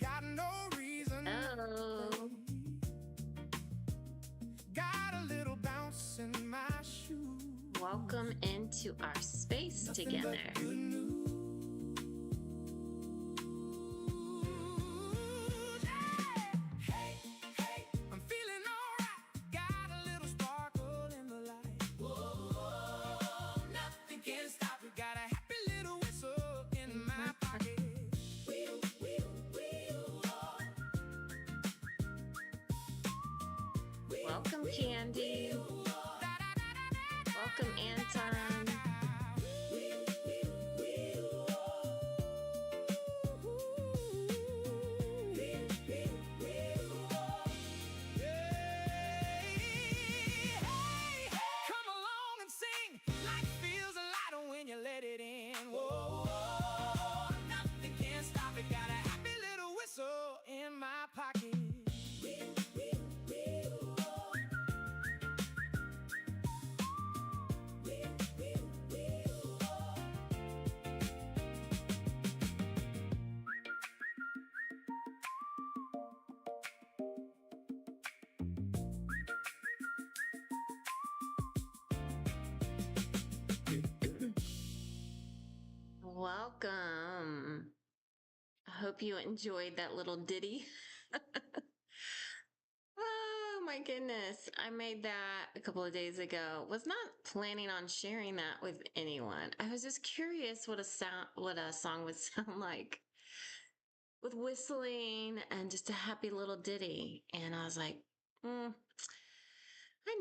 Got no reason. Oh, Got a little bounce in my shoe. welcome into our space Nothing together. but good news. Hey, hey, I'm feeling alright. Got a little sparkle in the light. Whoa, nothing can stop it. Got a happy little whistle in my pocket. Wheel, wheel, wheel, wheel. Welcome, Candy. Welcome, Anton. Come along and sing. Life feels lighter when you let it in. Whoa, nothing can stop it. Got a happy little whistle in my pocket. Welcome. I hope you enjoyed that little ditty. Oh my goodness. I made that a couple of days ago. Was not planning on sharing that with anyone. I was just curious what a song would sound like with whistling and just a happy little ditty. And I was like, I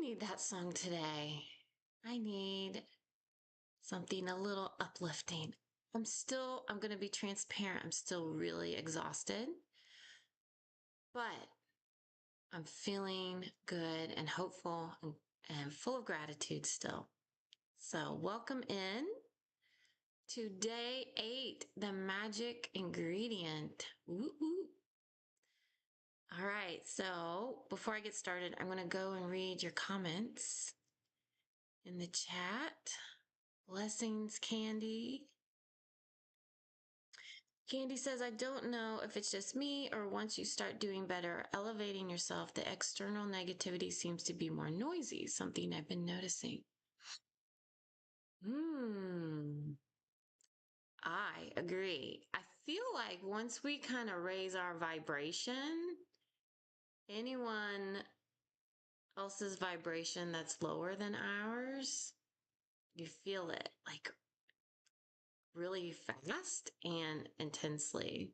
need that song today. I need something a little uplifting. I'm going to be transparent. I'm still really exhausted, but I'm feeling good and hopeful and full of gratitude still. So welcome in to day 8, the magic ingredient. Woo woo. All right. So before I get started, I'm going to go and read your comments in the chat. Blessings, Candy. Candy says, I don't know if it's just me or once you start doing better, elevating yourself, the external negativity seems to be more noisy, something I've been noticing. I agree. I feel like once we kind of raise our vibration, anyone else's vibration that's lower than ours, you feel it like really fast and intensely.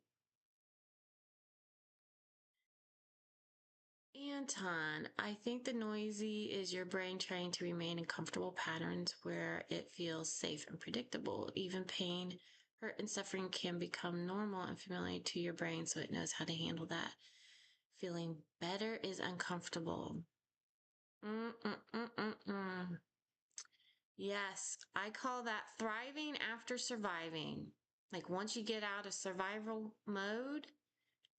Anton, I think the noisy is your brain trying to remain in comfortable patterns where it feels safe and predictable. Even pain, hurt, and suffering can become normal and familiar to your brain, so it knows how to handle that. Feeling better is uncomfortable. Yes, I call that thriving after surviving. Like once you get out of survival mode,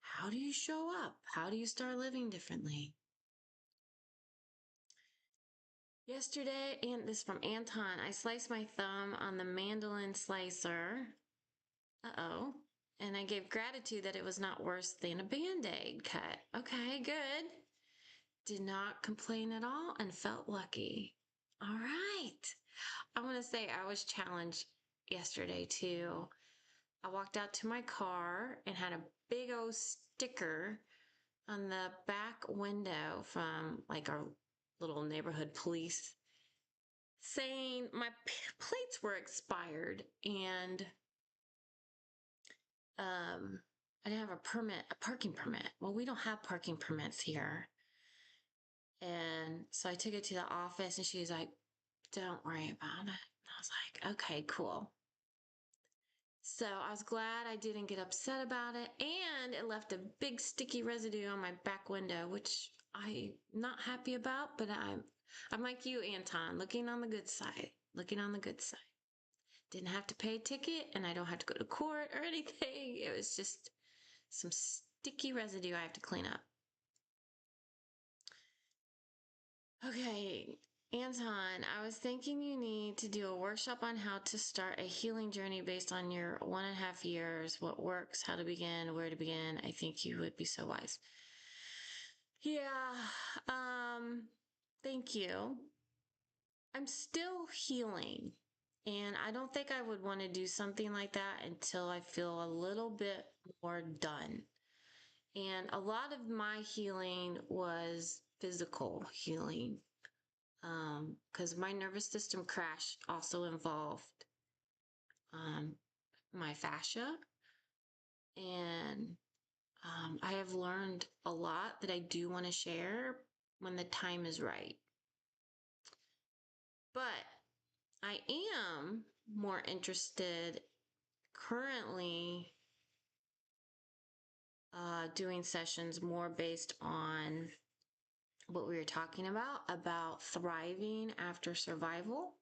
how do you show up? How do you start living differently? Yesterday, and this is from Anton, I sliced my thumb on the mandolin slicer. Uh-oh. And I gave gratitude that it was not worse than a Band-Aid cut. Okay, good. Did not complain at all and felt lucky. All right. I want to say I was challenged yesterday too. I walked out to my car and had a big old sticker on the back window from like our little neighborhood police saying my plates were expired and I didn't have a parking permit. Well, we don't have parking permits here. And so I took it to the office and she was like, don't worry about it. And I was like, okay, cool. So I was glad I didn't get upset about it, and it left a big sticky residue on my back window, which I'm not happy about, but I'm like you, Anton, looking on the good side, looking on the good side. Didn't have to pay a ticket, and I don't have to go to court or anything. It was just some sticky residue I have to clean up. Okay, Anton, I was thinking you need to do a workshop on how to start a healing journey based on your 1.5 years, what works, how to begin, where to begin. I think you would be so wise. Yeah, thank you. I'm still healing, and I don't think I would want to do something like that until I feel a little bit more done. And a lot of my healing was physical healing, because my nervous system crash also involved um, my fascia. And I have learned a lot that I do want to share when the time is right. But I am more interested currently doing sessions more based on what we were talking about thriving after survival,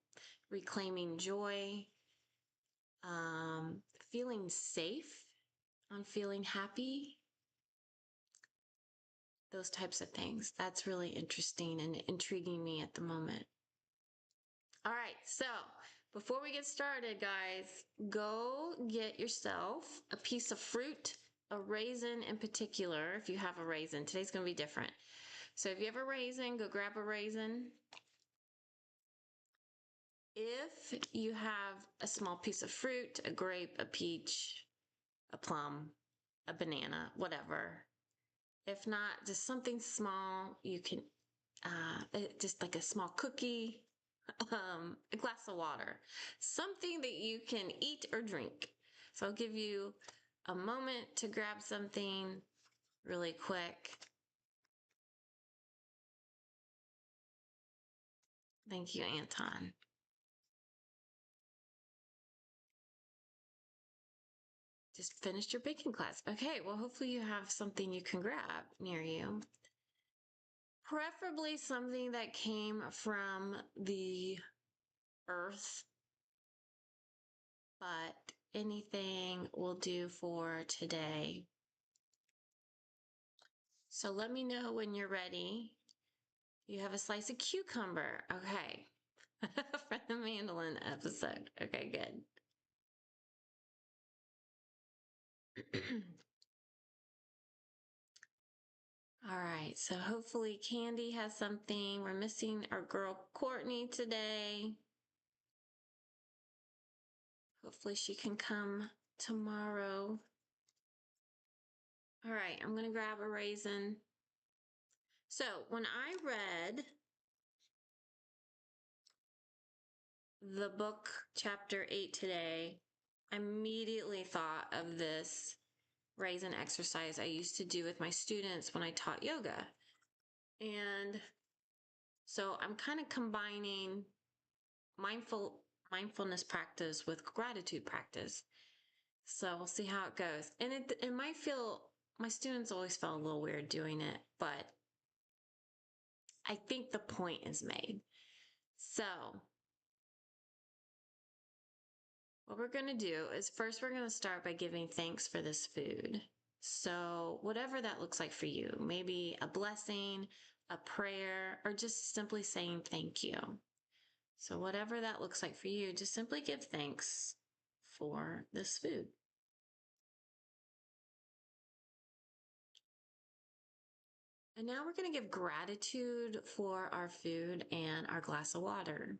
reclaiming joy, feeling safe, on feeling happy, those types of things. That's really interesting and intriguing me at the moment. All right, so before we get started, guys, go get yourself a piece of fruit, a raisin in particular, if you have a raisin. Today's going to be different. So if you have a raisin, go grab a raisin. If you have a small piece of fruit, a grape, a peach, a plum, a banana, whatever. If not, just something small, you can, just like a small cookie, a glass of water, something that you can eat or drink. So I'll give you a moment to grab something really quick. Thank you, Anton. Just finished your baking class. Okay, well, hopefully you have something you can grab near you. Preferably something that came from the earth, but anything will do for today. So let me know when you're ready. You have a slice of cucumber. Okay. For the mandolin episode. Okay, good. All right, so hopefully Candy has something. We're missing our girl Courtney today. Hopefully she can come tomorrow. All right, I'm going to grab a raisin. So when I read the book chapter 8 today, I immediately thought of this raisin exercise I used to do with my students when I taught yoga. And so I'm kind of combining mindfulness practice with gratitude practice. So we'll see how it goes. And it might feel, my students always felt a little weird doing it, but I think the point is made. So what we're going to do is first we're going to start by giving thanks for this food. So whatever that looks like for you, maybe a blessing, a prayer, or just simply saying thank you. So whatever that looks like for you, just simply give thanks for this food. And now we're going to give gratitude for our food and our glass of water.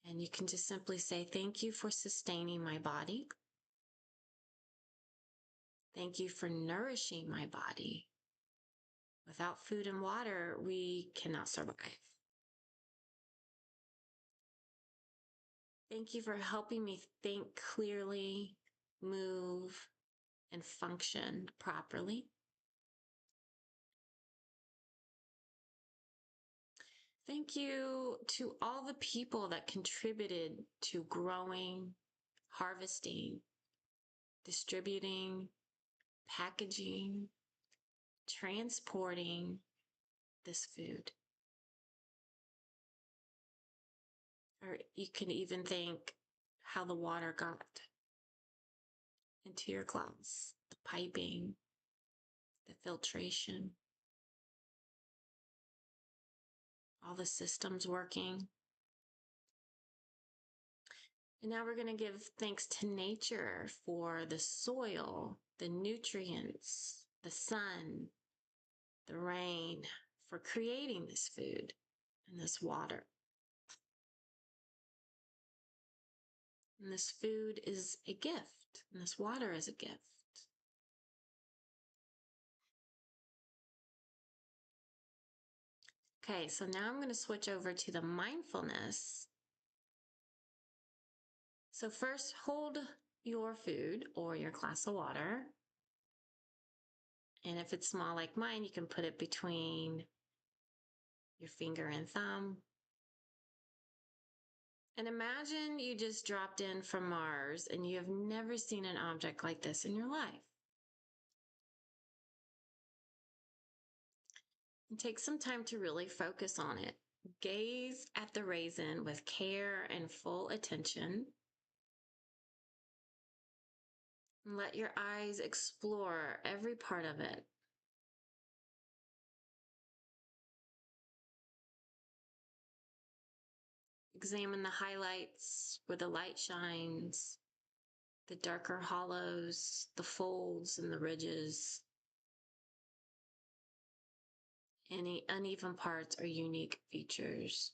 And you can just simply say, thank you for sustaining my body. Thank you for nourishing my body. Without food and water, we cannot survive. Thank you for helping me think clearly, move, and function properly. Thank you to all the people that contributed to growing, harvesting, distributing, packaging, transporting this food. Or you can even think how the water got into your glass, the piping, the filtration. all the systems working. And now we're going to give thanks to nature for the soil, the nutrients, the sun, the rain, for creating this food and this water. And this food is a gift, and this water is a gift. Okay, so now I'm going to switch over to the mindfulness. So first, hold your food or your glass of water. And if it's small like mine, you can put it between your finger and thumb. And imagine you just dropped in from Mars and you have never seen an object like this in your life. And take some time to really focus on it. Gaze at the raisin with care and full attention. And let your eyes explore every part of it. Examine the highlights where the light shines, the darker hollows, the folds and the ridges. Any uneven parts or unique features.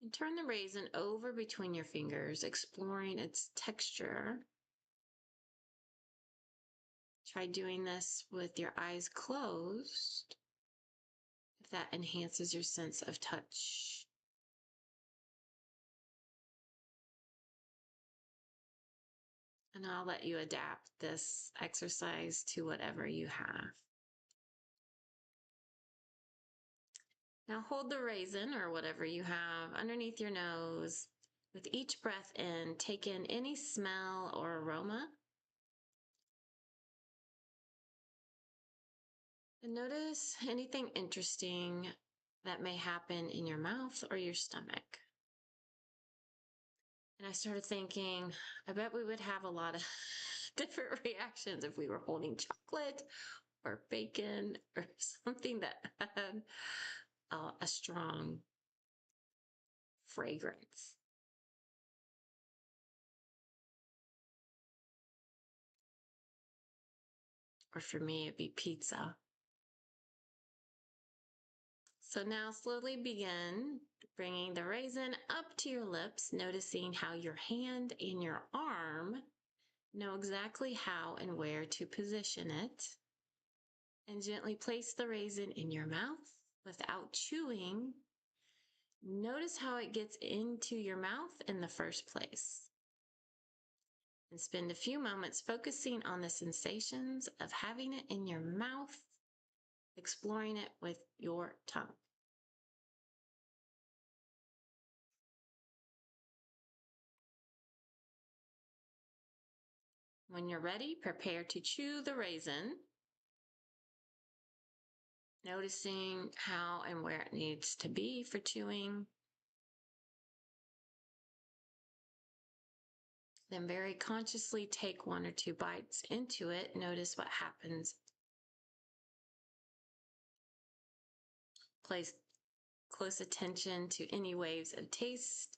And turn the raisin over between your fingers, exploring its texture. Try doing this with your eyes closed, if that enhances your sense of touch. And I'll let you adapt this exercise to whatever you have. Now hold the raisin or whatever you have underneath your nose. With each breath in, take in any smell or aroma. And notice anything interesting that may happen in your mouth or your stomach. And I started thinking, I bet we would have a lot of different reactions if we were holding chocolate or bacon or something that had a strong fragrance. Or for me, it'd be pizza. So now slowly begin bringing the raisin up to your lips, noticing how your hand and your arm know exactly how and where to position it. And gently place the raisin in your mouth without chewing. Notice how it gets into your mouth in the first place. And spend a few moments focusing on the sensations of having it in your mouth, exploring it with your tongue. When you're ready, prepare to chew the raisin, noticing how and where it needs to be for chewing. Then very consciously take 1 or 2 bites into it. Notice what happens. Place close attention to any waves of taste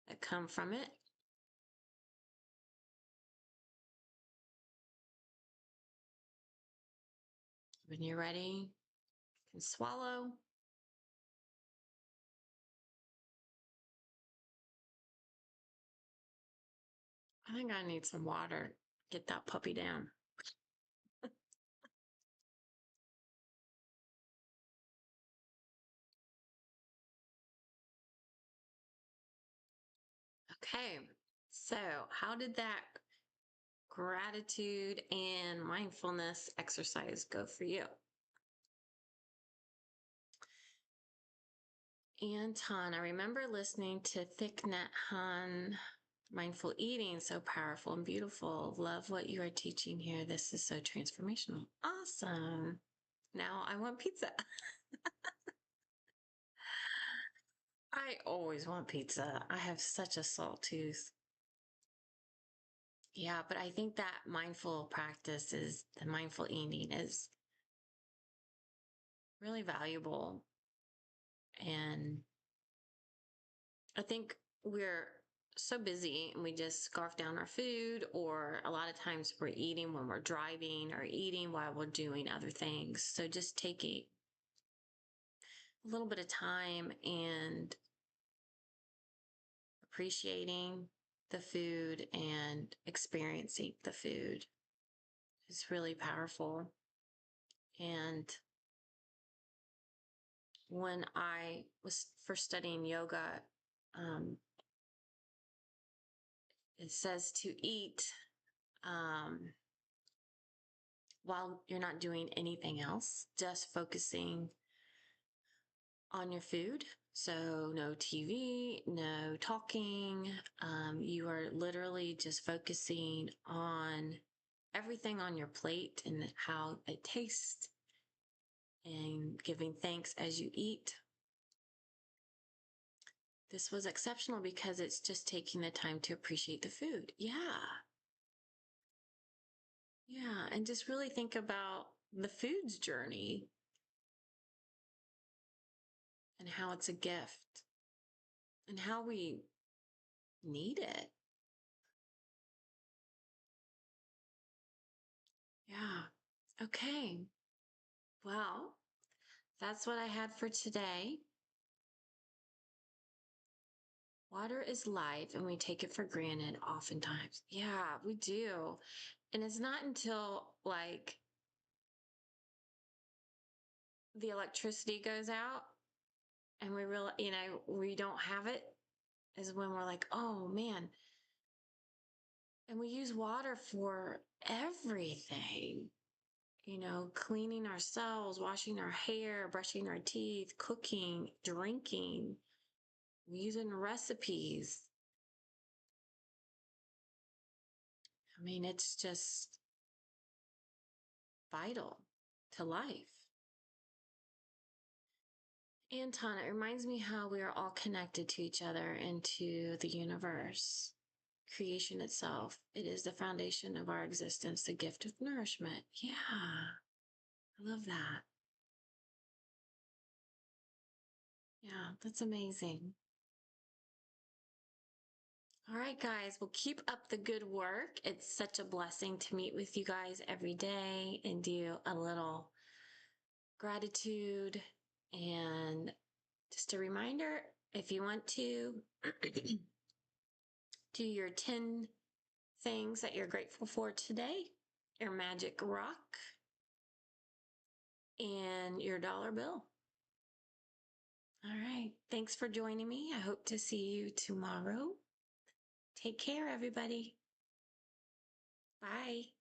that come from it. When you're ready, you can swallow. I think I need some water. Get that puppy down. Okay, so how did that gratitude and mindfulness exercise go for you? Anton, I remember listening to Thich Nhat Hanh, Mindful Eating, so powerful and beautiful. Love what you are teaching here. This is so transformational. Awesome. Now I want pizza. I always want pizza. I have such a salt tooth. Yeah, but I think that mindful practice is the mindful eating is really valuable. And I think we're so busy and we just scarf down our food, or a lot of times we're eating when we're driving or eating while we're doing other things. So just taking a little bit of time and appreciating the food and experiencing the food is really powerful. And when I was first studying yoga, um, it says to eat um, while you're not doing anything else, just focusing on your food. So, no TV, no talking. You are literally just focusing on everything on your plate and how it tastes and giving thanks as you eat. This was exceptional because it's just taking the time to appreciate the food. Yeah. Yeah. And just really think about the food's journey and how it's a gift and how we need it. Yeah. Okay. Well, that's what I had for today. Water is life and we take it for granted oftentimes. Yeah, we do. And it's not until like the electricity goes out and we realize, we don't have it, is when we're like, oh man. And we use water for everything, cleaning ourselves, washing our hair, brushing our teeth, cooking, drinking. We use it in recipes. I mean, it's just vital to life. Anton, it reminds me how we are all connected to each other and to the universe. Creation itself. It is the foundation of our existence, the gift of nourishment. Yeah, I love that. Yeah, that's amazing. All right, guys, well, keep up the good work. It's such a blessing to meet with you guys every day and do a little gratitude. And just a reminder, if you want to do your 10 things that you're grateful for today, your magic rock, and your dollar bill. All right. Thanks for joining me. I hope to see you tomorrow. Take care, everybody. Bye.